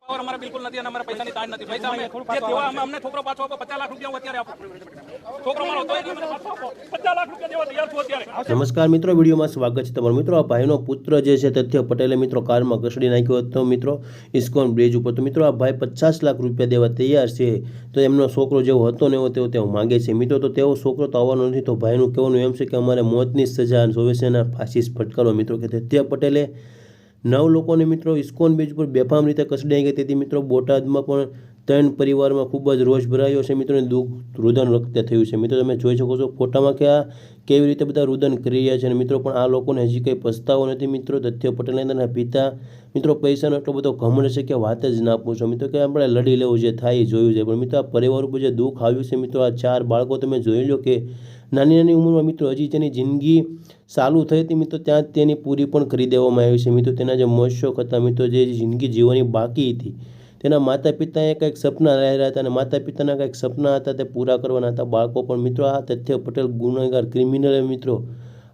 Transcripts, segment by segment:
और हमारा बिल्कुल नहीं हमारा पैसा नहीं तान नहीं पैसा हमें ये देवा हमने छोकरो पाछो आपो 50 लाख रुपया અત્યારે આપો છોકરો મારો તો મને પાછો આપો 50 લાખ રૂપિયા દેવા તૈયાર છું અત્યારે। નમસ્કાર મિત્રો, વિડીયોમાં સ્વાગત છે તમારું। મિત્રો, આ ભાઈનો પુત્ર જે છે તથ્ય પટેલે મિત્રો કારમાં ઘસડી નાખ્યો હતો મિત્રો ઇસ્કોન બ્રિજ ઉપર। તો મિત્રો, આ ભાઈ 50 લાખ રૂપિયા દેવા તૈયાર છે। તો એમનો છોકરો જેવો હતો ને એવો તેવો માંગે છે મિત્રો। તો તેવો છોકરો તો આવવાનો નથી। તો ભાઈનું કહેવાનું એમ છે કે અમારે મોતની સજા જોવે છે અને ફાંસી ફટકારો મિત્રો કે તથ્ય પટેલે 9 લોકોને મિત્રો ઇસ્કોન બ્રિજ પર બેફામ રીતે કસડાઈ ગઈ હતી મિત્રો। બોટાદમાં પણ 3 પરિવારમાં ખૂબ જ રોષ ભરાયો છે મિત્રો, દુઃખ રુદન રક્ત થયું છે મિત્રો। તમે જોઈ શકો છો ફોટામાં કે આ કેવી રીતે બધા રુદન કરી રહ્યા છે અને મિત્રો પણ આ લોકોને હજી કંઈ પસ્તાવો નથી મિત્રો। તથ્ય પટેલના તેના પિતા મિત્રો પૈસાનો એટલો બધો ઘમંડ છે કે વાત જ ના પૂછો મિત્રો, કે આપણે લડી લેવું જે થાય એ જોયું છે। પણ મિત્રો, આ પરિવાર ઉપર જે દુઃખ આવ્યું છે મિત્રો, આ 4 બાળકો તમે જોઈ લો કે નાની ઉંમરમાં મિત્રો હજી તેની જિંદગી ચાલુ થઈ હતી મિત્રો, ત્યાં તેની પૂરી પણ કરી દેવામાં આવી છે મિત્રો। તેના જે મોશોક હતા મિત્રો, જે જિંદગી જીવવાની બાકી હતી, તેના માતા પિતાએ કંઈક સપના રહ્યા હતા અને માતા પિતાના કંઈક સપના હતા તે પૂરા કરવાના હતા બાળકો પણ મિત્રો। આ તથ્ય પટેલ ગુનેગાર ક્રિમિનલે મિત્રો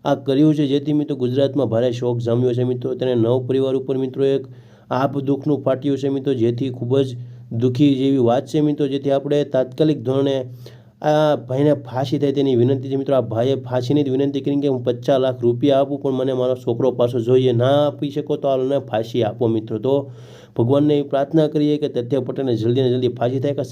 આ કર્યું છે, જેથી મિત્રો ગુજરાતમાં ભારે શોક જામ્યો છે મિત્રો। તેને 9 પરિવાર ઉપર મિત્રો એક આપ દુઃખનું ફાટ્યું છે મિત્રો, જેથી ખૂબ જ દુઃખી જેવી વાત છે મિત્રો। જેથી આપણે તાત્કાલિક ધોરણે આ ભાઈને ફાંસી થાય તેની વિનંતી છે મિત્રો। આ ભાઈએ ફાંસીની જ વિનંતી કરી કે હું 50 લાખ રૂપિયા આપું પણ મને મારો છોકરો પાછો જોઈએ, ના આપી શકો તો હાલને ફાંસી આપો મિત્રો। તો ભગવાનને પ્રાર્થના કરીએ કે તથ્ય પટેલને જલ્દી ને જલ્દી ફાંસી થાય કે